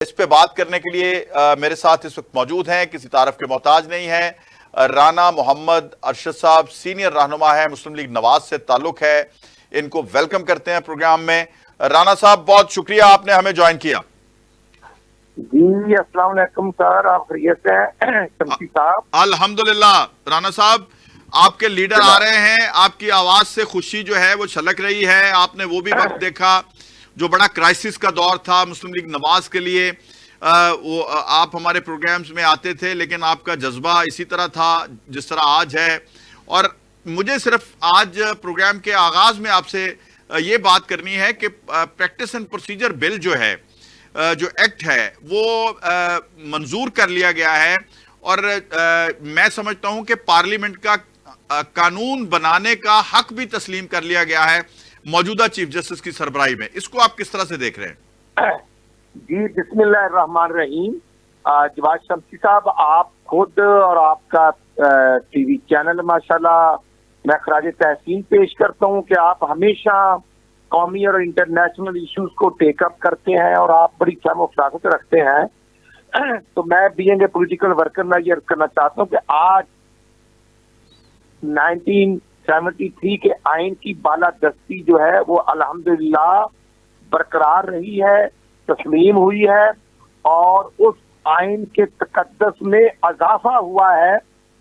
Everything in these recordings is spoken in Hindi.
इस पे बात करने के लिए मेरे साथ इस वक्त मौजूद हैं, किसी तारफ के मोहताज नहीं है, राना मोहम्मद अरशद साहब सीनियर रहनुमा है, मुस्लिम लीग नवाज से ताल्लुक है। इनको वेलकम करते हैं प्रोग्राम में। राना साहब, बहुत शुक्रिया आपने हमें ज्वाइन किया। जी अस्सलाम वालेकुम सर, आप खैरियत से हैं? शम्सी साहब अल्हम्दुलिल्लाह। राना साहब, आपके लीडर आ रहे हैं, आपकी आवाज से खुशी जो है वो छलक रही है। आपने वो भी वक्त देखा जो बड़ा क्राइसिस का दौर था मुस्लिम लीग नवाज के लिए। आप हमारे प्रोग्राम्स में आते थे, लेकिन आपका जज्बा इसी तरह था जिस तरह आज है। और मुझे सिर्फ आज प्रोग्राम के आगाज में आपसे ये बात करनी है कि प्रैक्टिस एंड प्रोसीजर बिल जो है, जो एक्ट है, वो मंजूर कर लिया गया है। और मैं समझता हूं कि पार्लियामेंट का कानून बनाने का हक भी तस्लीम कर लिया गया है मौजूदा चीफ जस्टिस की सरबराही में। इसको आप किस तरह से देख रहे हैं? जी बिस्मिल्लाहिर्रहमानिर्रहीम। जवाद शम्सी साहब, आप खुद और आपका टीवी चैनल माशाल्लाह मैं खराज तहसीन पेश करता हूं कि आप हमेशा कौमी और इंटरनेशनल इश्यूज को टेकअप करते हैं और आप बड़ी ख्याम फरासत रखते हैं। तो मैं बीइंग ए पॉलिटिकल वर्कर मैं ये करना चाहता हूं कि आज 1973 के आइन की बालादस्ती जो है वो अल्हम्दुलिल्लाह बरकरार रही है, तस्लीम हुई है, और उस आइन के तकद्दस में इजाफा हुआ है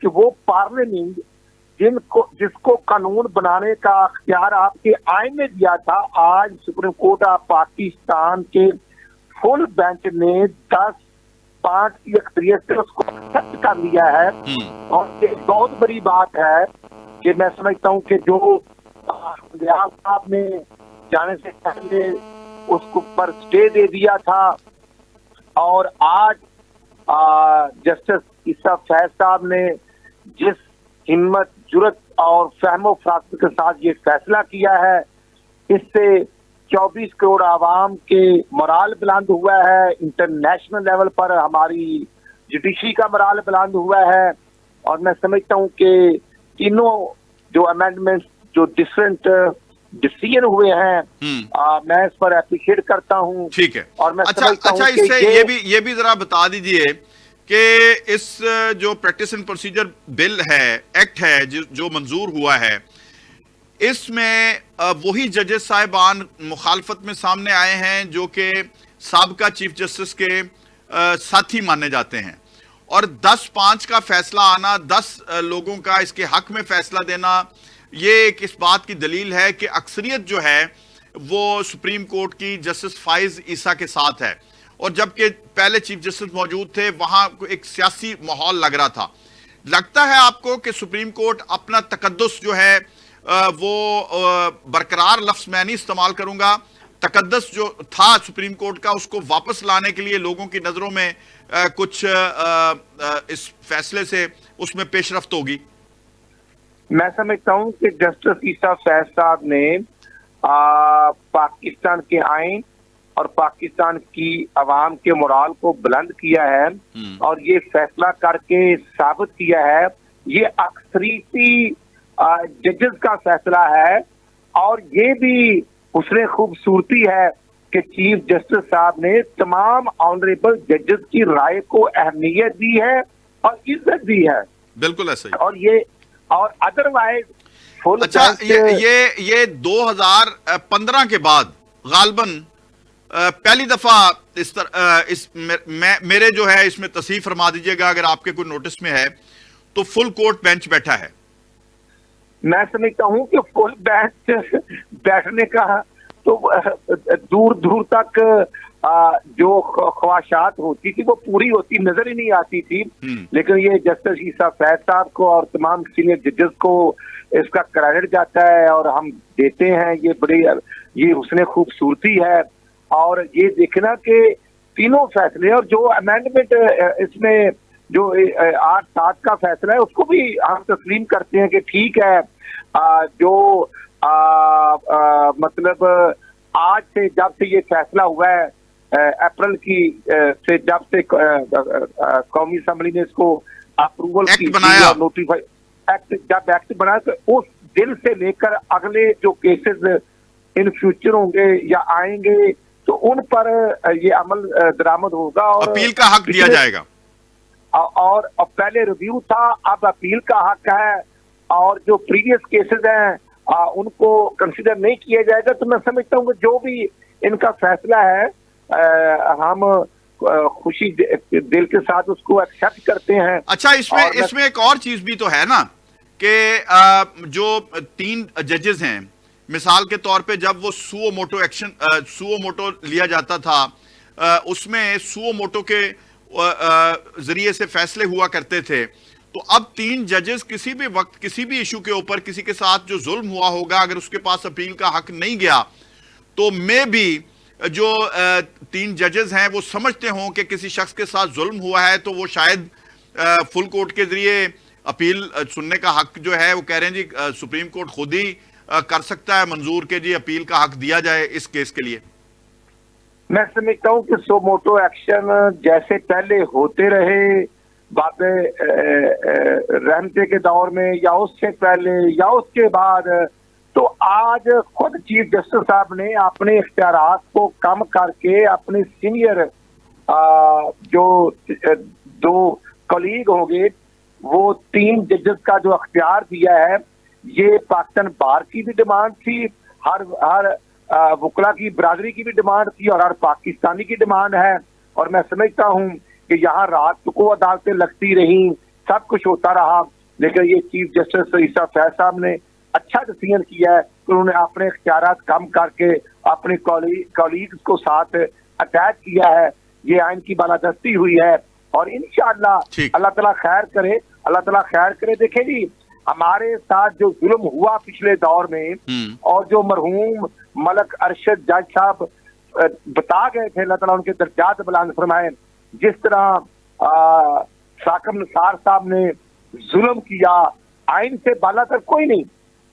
कि वो पार्लियामेंट जिसको कानून बनाने का अख्तियार आपके आइन में दिया था, आज सुप्रीम कोर्ट ऑफ पाकिस्तान के फुल बेंच ने 10-5 की अक्सरियत से उसको एक्सेप्ट कर लिया है। और ये बहुत बड़ी बात है कि मैं समझता हूँ कि जो लियाज साहब ने जाने से पहले उसको पर स्टे दे दिया था, और आज जस्टिस ईसा फैज साहब ने जिस हिम्मत, जुर्रत और फहमो फरासत के साथ ये फैसला किया है, इससे 24 करोड़ आवाम के मोराल बुलंद हुआ है। इंटरनेशनल लेवल पर हमारी जुडिशरी का मोराल बुलंद हुआ है। और मैं समझता हूँ कि तीनों जो अमेंडमेंट्स, जो डिफरेंट डिसीजन हुए हैं, मैं इस पर अप्रिशिएट करता हूँ। ठीक है। और मैं अच्छा, इससे ये भी जरा बता दीजिए कि इस जो प्रैक्टिस एंड प्रोसीजर बिल है, एक्ट है, जो मंजूर हुआ है, इसमें वही जजेस साहिबान मुखालफत में सामने आए हैं जो कि साबका चीफ जस्टिस के साथी माने जाते हैं। और 10-5 का फैसला आना, 10 लोगों का इसके हक में फैसला देना, ये एक इस बात की दलील है कि अक्सरियत जो है वो सुप्रीम कोर्ट की जस्टिस फाइज ईसा के साथ है। और जबकि पहले चीफ जस्टिस मौजूद थे, वहां एक सियासी माहौल लग रहा था। लगता है आपको कि सुप्रीम कोर्ट अपना तकद्दुस जो है वो बरकरार, लफ्ज मैं नहीं इस्तेमाल करूंगा, तकद्दुस जो था सुप्रीम कोर्ट का, उसको वापस लाने के लिए लोगों की नजरों में कुछ इस फैसले से उसमें पेशरफ्त होगी? मैं समझता हूँ कि जस्टिस ईसा फैज साहब ने पाकिस्तान के आइन और पाकिस्तान की आवाम के मोराल को बुलंद किया है, और ये फैसला करके साबित किया है ये अक्सरीती जजेस का फैसला है। और ये भी उसने खूबसूरती है कि चीफ जस्टिस साहब ने तमाम ऑनरेबल जजेस की राय को अहमियत दी है और इज्जत दी है। बिल्कुल ऐसा ही। और ये और अदरवाइज फुल अच्छा, ये 2015 के बाद गालबन पहली दफा मेरे जो है इसमें तस्हीह फरमा दीजिएगा अगर आपके कोई नोटिस में है, तो फुल कोर्ट बेंच बैठा है। मैं समझता हूँ कि फुल बेंच बैठने का तो दूर दूर तक जो ख्वाहिशात होती थी वो पूरी होती नजर ही नहीं आती थी। लेकिन ये जस्टिस ईसा फैज साहब को और तमाम सीनियर जजेस को इसका क्रेडिट जाता है और हम देते हैं। ये उसने खूबसूरती है। और ये देखना कि तीनों फैसले और जो अमेंडमेंट इसमें जो 8-7 का फैसला है उसको भी हम तस्लीम करते हैं कि ठीक है। मतलब आज से जब से ये फैसला हुआ है, अप्रैल की से जब से कौमी असम्बली ने इसको अप्रूवल की बनाया, नोटिफाई जब एक्ट बनाया, तो उस दिन से लेकर अगले जो केसेस इन फ्यूचर होंगे या आएंगे तो उन पर ये अमल दरामद होगा और अपील का हक दिया जाएगा। और पहले रिव्यू था, अब अपील का हक है, और जो प्रीवियस केसेस हैं उनको कंसीडर नहीं किया जाएगा। तो मैं समझता हूँ कि जो भी इनका फैसला है हम खुशी दिल के साथ उसको एक्सेप्ट करते हैं। अच्छा, इसमें एक और चीज भी तो है ना कि जो 3 जजेस हैं, मिसाल के तौर पे जब वो सुओ मोटो लिया जाता था, उसमें सुओ मोटो के जरिए से फैसले हुआ करते थे। तो अब 3 जजेस किसी भी वक्त किसी भी इशू के ऊपर किसी के साथ जो जुल्म हुआ होगा, अगर उसके पास अपील का हक नहीं गया, तो मे भी जो 3 जजेस हैं वो समझते हों कि किसी शख्स के साथ जुल्म हुआ है, तो वो शायद फुल कोर्ट के जरिए अपील सुनने का हक जो है वो कह रहे हैं जी सुप्रीम कोर्ट खुद ही कर सकता है मंजूर के जी अपील का हक दिया जाए इस केस के लिए। मैं समझता हूँ कि सो मोटो एक्शन जैसे पहले होते रहे बाबे रहमते के दौर में, या उससे पहले या उसके बाद, तो आज खुद चीफ जस्टिस साहब ने अपने इख्तियारात को कम करके अपने सीनियर जो 2 कलीग होंगे वो 3 जजेस का जो अख्तियार दिया है, ये पाकिस्तान बार की भी डिमांड थी, हर वकला की बरादरी की भी डिमांड थी और हर पाकिस्तानी की डिमांड है। और मैं समझता हूँ कि यहाँ रात को अदालतें लगती रही, सब कुछ होता रहा, लेकिन ये चीफ जस्टिस ईसा फैज साहब ने अच्छा डिसीजन किया है कि उन्होंने अपने इख्तियारात कम करके अपने कॉलीग्स को साथ अटैच किया है। ये आइन की बालादस्ती हुई है और इंशाअल्लाह अल्लाह ताला खैर करे, अल्लाह ताला खैर करे। देखें जी, हमारे साथ जो जुल्म हुआ पिछले दौर में और जो मरहूम मलक अरशद जज साहब बता गए थे, अल्लाह ताला उनके दर्जात बुलंद फरमाए, जिस तरह साकिब निसार साहब ने जुल्म किया, आइन से बालातर कोई नहीं,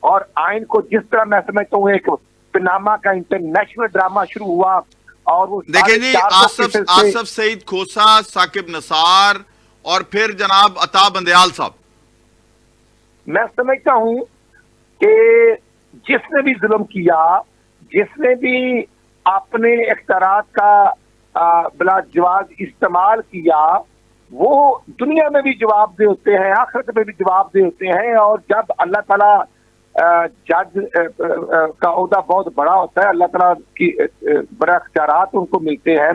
और आइन को जिस तरह मैं समझता हूँ एक पनामा का इंटरनेशनल ड्रामा शुरू हुआ। और वो देखिए जी, आसफ सईद खोसा, साकिब निसार और फिर जनाब अता बंदयाल साहब, मैं समझता हूँ कि जिसने भी जुल्म किया, जिसने भी अपने इख्तियारात का बिला जवाब इस्तेमाल किया, वो दुनिया में भी जवाबदेह होते हैं, आखिरत में भी जवाबदेह होते हैं। और जब अल्लाह ताला जज का ओहदा बहुत बड़ा होता है, अल्लाह ताला की बड़ा इख्तियारात उनको मिलते हैं,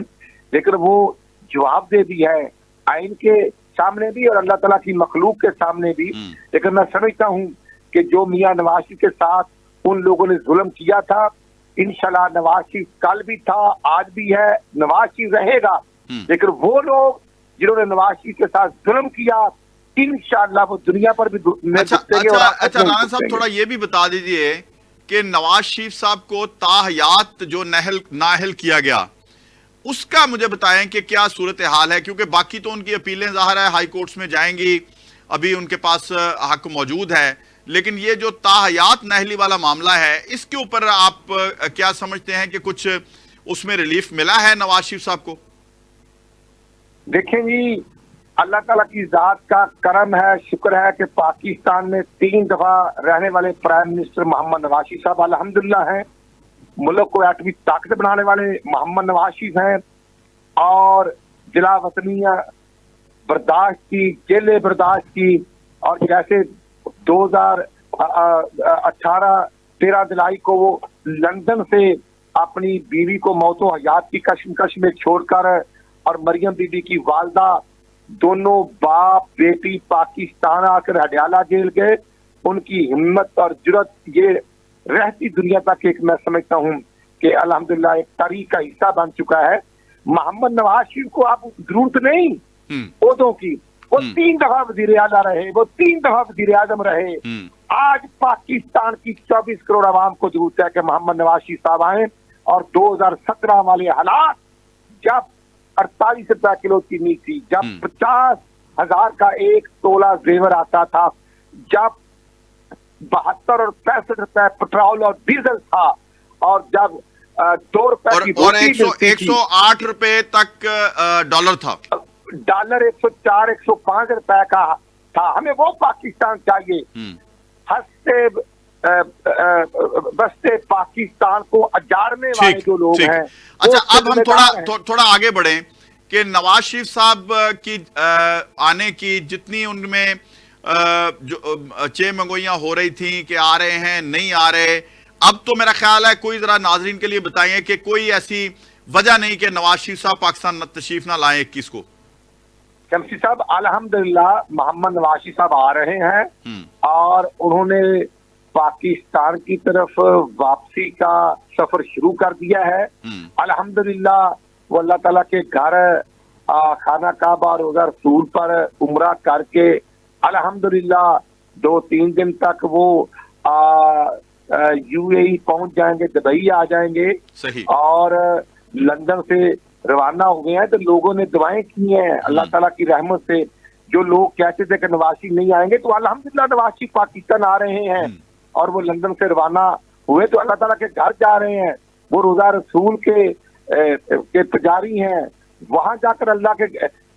लेकिन वो जवाबदेह भी है आइन के सामने भी और अल्लाह ताला की मखलूक के सामने भी। लेकिन मैं समझता हूँ कि जो मियां नवाज शरीफ के साथ उन लोगों ने जुल्म किया था, इंशाल्लाह नवाज शरीफ कल भी था, आज भी है, नवाज शरीफ रहेगा। लेकिन वो लोग जिन्होंने नवाज शरीफ के साथ जुल्म किया, इंशाअल्लाह वो दुनिया पर भी अच्छा राना साहब, थोड़ा ये भी बता दीजिए कि नवाज शरीफ साहब को ताहयात जो नाहल किया गया, उसका मुझे बताएं कि क्या सूरत हाल है, क्योंकि बाकी तो उनकी अपीलें ज़ाहिर है हाई कोर्ट्स में जाएंगी, अभी उनके पास हक मौजूद है, लेकिन ये जो ताहयात नाहली वाला मामला है, इसके ऊपर आप क्या समझते हैं कि कुछ उसमें रिलीफ मिला है नवाज शरीफ साहब को? देखें जी, अल्लाह ताला की जात का करम है, शुक्र है कि पाकिस्तान में 3 दफा रहने वाले प्राइम मिनिस्टर मोहम्मद नवाज शरीफ साहब अल्हम्दुलिल्लाह हैं, मुल्क को एटमी ताकत बनाने वाले मोहम्मद नवाज शरीफ हैं, और जिला वतनिया बर्दाश्त की, जेलें बर्दाश्त की, और जैसे 2018-13 जुलाई को वो लंदन से अपनी बीवी को मौतो हयात की कश्मकश में छोड़कर, और मरियम बीबी की वालदा, दोनों बाप बेटी पाकिस्तान आकर हडियाला जेल गए। उनकी हिम्मत और जुर्रत ये रहती दुनिया तक एक मैं समझता हूँ कि अल्हम्दुलिल्लाह एक तारीख का हिस्सा बन चुका है। मोहम्मद नवाज शरीफ को अब जरूरत नहीं ओहदों की, वो 3 दफा वजीर आला रहे, वो 3 दफा वजीर आजम रहे। आज पाकिस्तान की 24 करोड़ आवाम को जरूरत है कि मोहम्मद नवाज शरीफ साहब आए, और 2017 वाले हालात, जब 48 रुपए किलो चीनी थी, जब 50,000 का 1 तोला जेवर आता था, जब 72 और 65 रुपए पेट्रोल और डीजल था, और जब 2 रुपए की और 108 रुपए तक डॉलर था, डॉलर 104-105 रुपए का था। हमें वो पाकिस्तान चाहिए, हंसते बस्ते पाकिस्तान को अजाड़ने वाले जो लोग ठीक। हैं। अच्छा, अब हम जिम्मेदार हैं। थोड़ा आगे बढ़े कि नवाज शरीफ साहब की आने की जितनी उनमें जो चेमंगोइयां हो रही थी कि आ रहे हैं नहीं आ रहे, अब तो मेरा ख्याल है कोई जरा नाजरीन के लिए बताइए कि कोई ऐसी वजह नहीं कि नवाज शरीफ साहब पाकिस्तान तशरीफ ना लाए 21 को। शमसी साहब अल्हम्दुलिल्लाह मोहम्मद नवाज शरीफ साहब आ रहे हैं और उन्होंने पाकिस्तान की तरफ वापसी का सफर शुरू कर दिया है। अल्हम्दुलिल्लाह वो अल्लाह ताला के घर खाना काबा रोजा रसूल पर उम्रा करके अल्हम्दुलिल्लाह 2-3 दिन तक वो यूएई पहुंच जाएंगे, दुबई आ जाएंगे। सही। और लंदन से रवाना हो गए हैं। तो लोगों ने दुआएं की हैं अल्लाह ताला की रहमत से। जो लोग कहते थे कि नवाज शरीफ नहीं आएंगे, तो अल्हम्दुलिल्लाह नवाज शरीफ पाकिस्तान आ रहे हैं और वो लंदन से रवाना हुए तो अल्लाह ताला के घर जा रहे हैं। वो रोजा रसूल के पुजारी हैं। वहां जाकर अल्लाह के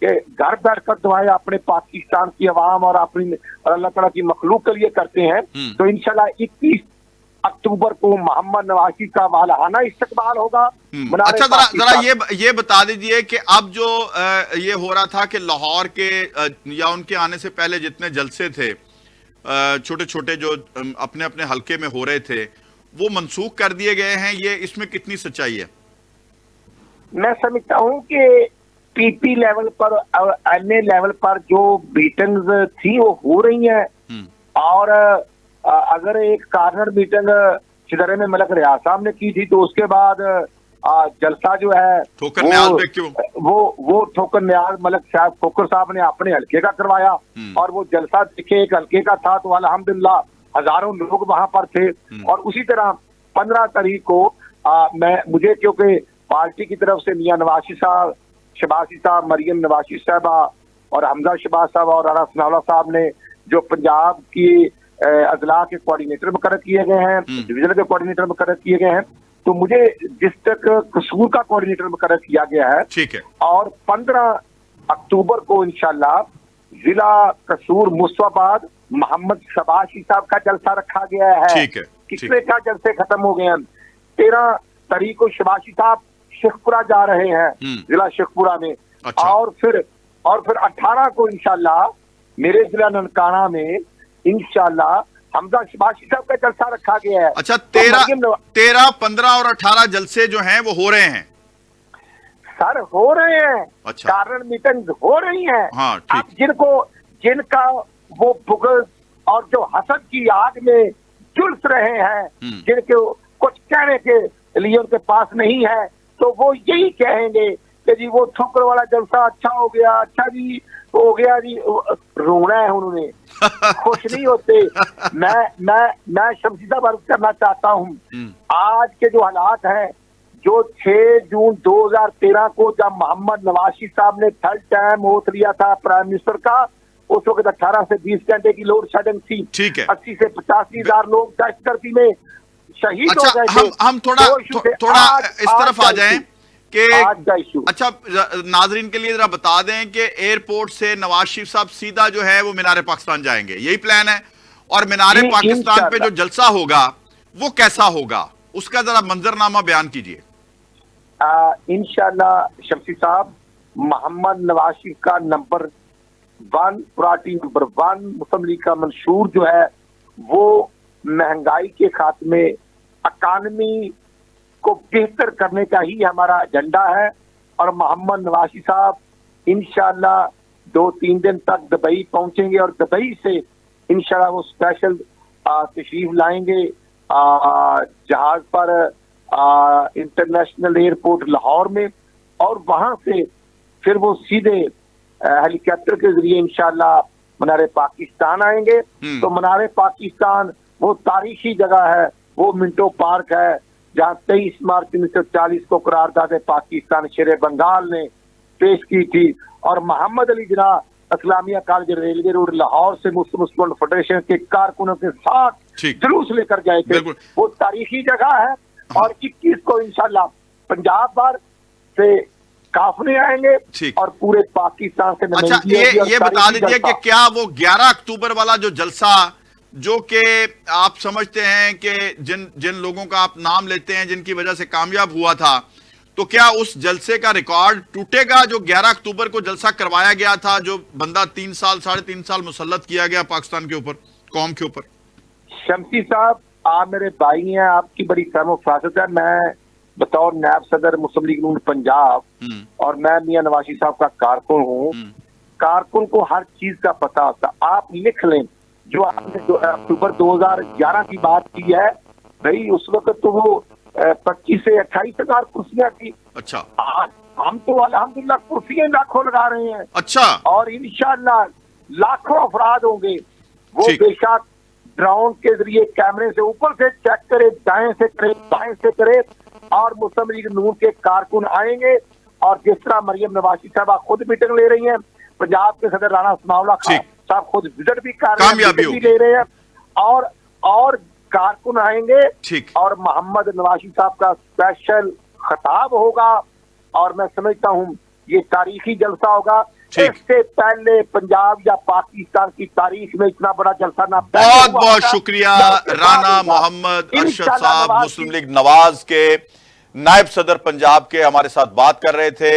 घर बैठकर दुआएं अपने पाकिस्तान की अवाम और अल्लाह ताला की मखलूक के लिए करते हैं। तो इंशाल्लाह 21 अक्टूबर को मोहम्मद नवाज शरीफ का वालहाना इस्तकबाल होगा। अच्छा, जरा ये बता दीजिए कि अब जो ये हो रहा था कि लाहौर के या उनके आने से पहले जितने जलसे थे छोटे छोटे जो अपने अपने हलके में हो रहे थे, वो मनसूख कर दिए गए हैं, ये इसमें कितनी सच्चाई है? मैं समझता हूँ कि पीपी लेवल पर और एनए लेवल पर जो मीटिंग्स थी वो हो रही हैं। और अगर एक कार्नर मीटिंग चिदरे में मलक रियाज साहब ने की थी, तो उसके बाद जलसा जो है ठोकर न्याज में क्यों वो ठोकर न्याज मलक साहब ठोकर साहब ने अपने हल्के का करवाया। और वो जलसा देखे एक हल्के का था, तो अल्हम्दुलिल्लाह हजारों लोग वहां पर थे। और उसी तरह 15 तारीख को मुझे क्योंकि पार्टी की तरफ से मियां नवाज साहब, शबाजी साहब, मरियम नवाज साहबा और हमजा शबाज साहब और अरा सनाउल्लाह साहब ने जो पंजाब की अजला के कोऑर्डिनेटर मुकर्रर किए गए हैं, डिवीजन के कोऑर्डिनेटर मुकर्रर किए गए हैं, तो मुझे डिस्ट्रिक्ट कसूर का कोऑर्डिनेटर मुकर्रर किया गया है। ठीक है। और 15 अक्टूबर को इंशाल्लाह जिला कसूर मुस्तफाबाद मोहम्मद शबाजी साहब का जलसा रखा गया है। ठीक है। कितने का जलसे खत्म हो गए हैं। 13 तारीख को शबाजी साहब शेखपुरा जा रहे हैं, जिला शेखपुरा में। अच्छा। और फिर 18 को इंशाल्लाह मेरे जिला ननकाना में इंशाल्लाह हमजा शबाजी साहब का जलसा रखा गया है। अच्छा, 13, 15 और 18 जलसे जो हैं वो हो रहे हैं सर, हो रहे हैं। अच्छा। कारण मीटिंग हो रही हैं। हाँ, ठीक। अब जिनका वो बुग़्ज़ और जो हसद की आग में झुलस रहे हैं, जिनके कुछ कहने के लिए उनके पास नहीं है, तो वो यही कहेंगे कि जी वो ठुकर वाला जलसा अच्छा हो गया, अच्छा जी हो गया जी। रोना है उन्होंने, खुश नहीं होते। मैं शमशीदा वर्ग करना चाहता हूँ। आज के जो हालात हैं, जो 6 जून 2013 को जब मोहम्मद नवाज शरीफ साहब ने थर्ड टाइम ओथ लिया था प्राइम मिनिस्टर का, उस वक्त 18 से 20 घंटे की लोड शेडिंग थी। ठीक है। 80 से 85 हजार लोग दहशतगर्दी में शहीद हो गए थे। हम थोड़ा इस तरफ आ जाएं कि अच्छा, नाजरीन के लिए जरा बता दें कि एयरपोर्ट से नवाज शरीफ साहब सीधा जो है वो मीनार पाकिस्तान जाएंगे, यही प्लान है? और मीनार पाकिस्तान पे जो जलसा होगा वो कैसा होगा, उसका जरा मंजरनामा बयान कीजिए। इंशाल्लाह शमसी साहब, मोहम्मद नवाज शरीफ का नंबर 1 प्रायोरिटी नंबर 1 मुस्लिम लीग का मंशूर जो है वो महंगाई के खात्मे, इकानमी को बेहतर करने का ही हमारा एजेंडा है। और मोहम्मद नवाज शरीफ साहब इंशाल्लाह 2-3 दिन तक दुबई पहुंचेंगे और दुबई से इंशाल्लाह वो स्पेशल तशरीफ लाएंगे जहाज पर इंटरनेशनल एयरपोर्ट लाहौर में। और वहां से फिर वो सीधे हेलीकॉप्टर के जरिए इंशाल्लाह मीनार पाकिस्तान आएंगे। तो मीनार पाकिस्तान वो तारीखी जगह है, वो मिंटो पार्क है जहां 23 मार्च 1940 को करारदाद पाकिस्तान शेर बंगाल ने पेश की थी। और Mohammad Ali Jinnah Islamia college railway road Lahore से मुस्लिम स्टूडेंट फेडरेशन के कारकुनों के साथ जुलूस लेकर गए थे। वो तारीखी जगह है। और 21 को इंशाल्लाह पंजाब भर से काफिले आएंगे और पूरे पाकिस्तान से। अच्छा, ये बता दीजिए कि क्या वो 11 अक्टूबर वाला जो जलसा जो कि आप समझते हैं कि जिन जिन लोगों का आप नाम लेते हैं जिनकी वजह से कामयाब हुआ था, तो क्या उस जलसे का रिकॉर्ड टूटेगा जो 11 अक्टूबर को जलसा करवाया गया था, जो बंदा 3 साल 3.5 साल मुसल्लत किया गया पाकिस्तान के ऊपर, कौम के ऊपर? शमसी साहब, आप मेरे भाई हैं, आपकी बड़ी सहमो फासत है। मैं बतौर नायब सदर मुस्लिम लीग नून पंजाब और मैं मियां नवाशी साहब का कारकुन हूँ। कारकुन को हर चीज का पता होता। आप लिख लें, जो आपने अक्टूबर 2011 की बात की है भाई, उस वक्त तो वो 25 से 28,000 कुर्सियां थी। अच्छा। आज हम तो अल्हम्दुलिल्लाह कुर्सियां लाखों लगा रहे हैं। अच्छा। और इंशाअल्लाह लाखों अफराद होंगे। वो ठीक। बेशक ड्रोन के जरिए कैमरे से ऊपर से चेक करे, दाएं से करे, बाएं से करे, और मुस्लिम लीग नून के कारकुन आएंगे। और जिस तरह मरियम नवाशी साहब खुद मीटिंग ले रही हैं, पंजाब के सदर राणा सनाउल्लाह खान साहब खुद विजिट भी कर रहे हैं, कामयाबी मीटिंग भी ले रहे हैं, और कारकुन आएंगे। ठीक। और मोहम्मद नवाशी साहब का स्पेशल खिताब होगा, और मैं समझता हूं ये तारीखी जलसा होगा। इससे पहले पंजाब या पाकिस्तान की तारीख में इतना बड़ा जलसा ना। बहुत बहुत शुक्रिया राना मोहम्मद अरशद साहब, मुस्लिम लीग नवाज के नायब सदर पंजाब के, हमारे साथ बात कर रहे थे।